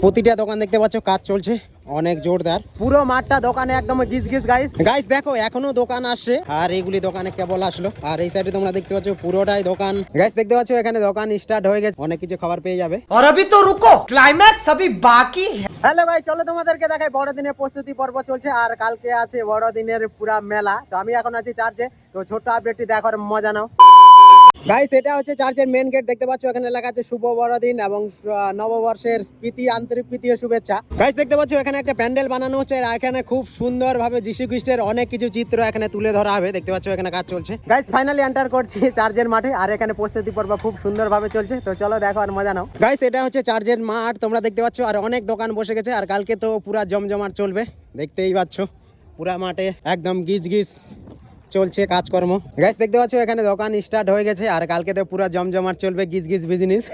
প্রতিটা দোকান দেখতে পাচ্ছ কাজ চলছে অনেক জোরদার। পুরো মাঠটা দোকানে একদম গিজ গিজ গাইস দেখো এখনো দোকান আসছে আর এইগুলি দোকানে কেবল আসলো। আর এই সাইডে তোমরা দেখতে পাচ্ছ পুরোটাই দোকান। গাইস দেখতে পাচ্ছ এখানে দোকান স্টার্ট হয়ে গেছে, অনেক কিছু খাবার পেয়ে যাবে। और अभी तो रुको, क्लाइमैक्स अभी बाकी है। হ্যালো ভাই, চলো তোমাদেরকে দেখাই বড়দিনের প্রস্তুতি পর্ব চলছে আর কালকে আছে বড়দিনের পুরা মেলা। তো আমি এখন আছি চার্চে, তো ছোট্ট আপডেটটি দেখার মজা নাও। গাইস এটা হচ্ছে চার্চের মেন গেট, দেখতে পাচ্ছ এখানে লেখা আছে শুভ বড়দিন এবং নববর্ষের প্রীতি, আন্তরিক প্রীতি ও শুভেচ্ছা। গাইস দেখতে পাচ্ছ এখানে একটা প্যান্ডেল বানানো হচ্ছে আর এখানে খুব সুন্দর ভাবে যীশু খ্রিস্টের অনেক কিছু চিত্র এখানে তুলে ধরা হবে। দেখতে পাচ্ছ এখানে কাজ চলছে। গাইস ফাইনালি এন্টার করছি চার্চের মাঠে আর এখানে প্রস্তুতি পর্ব খুব সুন্দর ভাবে চলছে, তো চলো দেখো আর মজা নাও। গাইস এটা হচ্ছে চার্চের মাঠ, তোমরা দেখতে পাচ্ছ আর অনেক দোকান বসে গেছে আর কালকে তো পুরা জমজমাট চলবে। দেখতেই পাচ্ছ পুরা মাঠে একদম গিজ গিজ চলছে কাজকর্ম। গাইস দেখতে পাচ্ছ এখানে দোকান স্টার্ট হয়ে গেছে আর কালকে তো পুরো জমজমাট চলবে গিজ গিজ বিজনেস।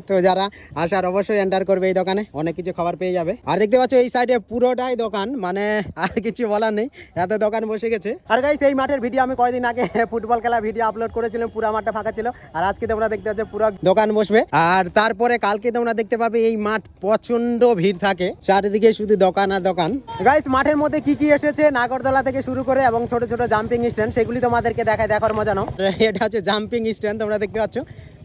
তো যারা আসার অবশ্যই এন্টার করবে এই দোকানে, অনেক কিছু খাবার পেয়ে যাবে। আর দেখতে পাচ্ছ এই সাইডে পুরোটাই দোকান, মানে আর কিছু বলার নেই, এত দোকান বসে গেছে। আর গাইস এই মাঠের ভিডিও আমি কয়েকদিন আগে ফুটবল খেলা ভিডিও আপলোড করেছিলাম, পুরো মাঠটা ফাঁকা ছিল। আর আজকে তোমরা দেখতে পাচ্ছ পুরো দোকান বসবে। আর তারপরে কালকে তোমরা দেখতে পাবে এই মাঠ প্রচন্ড ভিড় থাকে, চারিদিকে শুধু দোকান আর দোকান। গাইস মাঠের মধ্যে কি কি এসেছে নাগরদোলা থেকে শুরু করে এবং ছোট ছোট জাম্পিং স্ট্যান্ড, সেগুলি তোমাদেরকে দেখায়, দেখার মজা নাও। এটা হচ্ছে জাম্পিং স্ট্যান্ড, তোমরা দেখতে পাচ্ছ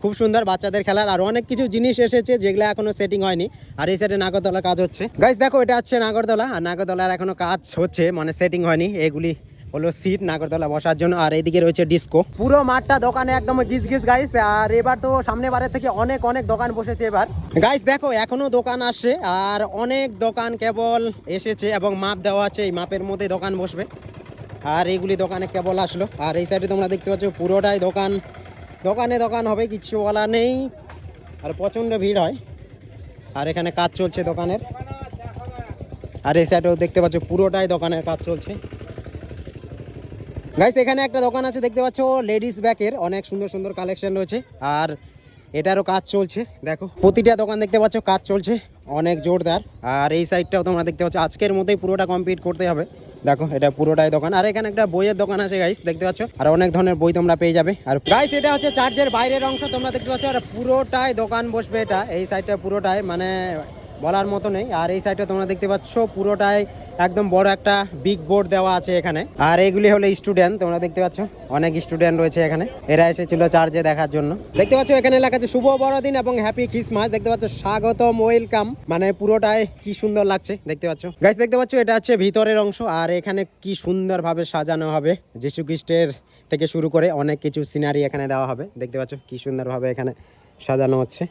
খুব সুন্দর বাচ্চাদের খেলার। আর অনেক কিছু জিনিস এসেছে যেগুলো এখনো সেটিং হয়নি। আর এই সাইডে নাগরদোলার কাজ হচ্ছে। গাইস দেখো এটা হচ্ছে নাগরদোলা আর নাগরদোলার এখনো কাজ হচ্ছে, মানে সেটিং হয়নি। এগুলি হলো সিট নাগরদোলা বসার জন্য। আর এইদিকে রয়েছে ডিস্কো। পুরো মাঠটা দোকানে একদম গিজ গিজ গাইস। আর এবার তো সামনে বারের থেকে অনেক অনেক দোকান বসেছে এবার। গাইস দেখো এখনো দোকান আসছে আর অনেক দোকান কেবল এসেছে এবং মাপ দেওয়া আছে, এই মাপের মধ্যে দোকান বসবে। আর এইগুলি দোকানে কেবল আসলো। আর এই সাইডে তোমরা দেখতে পাচ্ছ পুরোটাই দোকান, দোকানে দোকান হবে, কিছু বলা নেই। আর প্রচণ্ড ভিড় হয় আর এখানে কাজ চলছে দোকানের। আর এই সাইডেও দেখতে পাচ্ছ পুরোটাই দোকানের কাজ চলছে। গাইস এখানে একটা দোকান আছে দেখতে পাচ্ছ লেডিস ব্যাগের, অনেক সুন্দর সুন্দর কালেকশন রয়েছে আর এটারও কাজ চলছে। দেখো প্রতিটা দোকান দেখতে পাচ্ছ কাজ চলছে অনেক জোরদার। আর এই সাইডটাও তোমরা দেখতে পাচ্ছ আজকের মধ্যেই পুরোটা কমপ্লিট করতে হবে। দেখো এটা পুরোটাই দোকান। আর এখানে একটা বইয়ের দোকান আছে গাইস, দেখতে পাচ্ছ আর অনেক ধরনের বই তোমরা পেয়ে যাবে। আর গাইস এটা হচ্ছে চার্চের বাইরের অংশ, তোমরা দেখতে পাচ্ছ আর পুরোটাই দোকান বসবে। এটা এই সাইডটা পুরোটাই মানে বলার মতো নেই। আর এই সাইডটা তোমরা দেখতে পাচ্ছ পুরোটাই একদম বড় একটা বিগ বোর্ড দেওয়া আছে এখানে। আর এইগুলি হলো স্টুডেন্ট, তোমরা দেখতে পাচ্ছ অনেক স্টুডেন্ট রয়েছে এখানে, এরা এসেছিল চার্চে দেখার জন্য। দেখতে পাচ্ছ এখানে লেখা আছে শুভ বড়দিন এবং হ্যাপি খ্রিসমাস। দেখতে পাচ্ছ স্বাগতম, ওয়েলকাম, মানে পুরোটাই কি সুন্দর লাগছে দেখতে পাচ্ছ। গাইস দেখতে পাচ্ছ এটা হচ্ছে ভিতরের অংশ আর এখানে কি সুন্দর ভাবে সাজানো হবে, যীশু খ্রিস্টের থেকে শুরু করে অনেক কিছু সিনারি এখানে দেওয়া হবে। দেখতে পাচ্ছ কি সুন্দর ভাবে এখানে সাজানো হচ্ছে।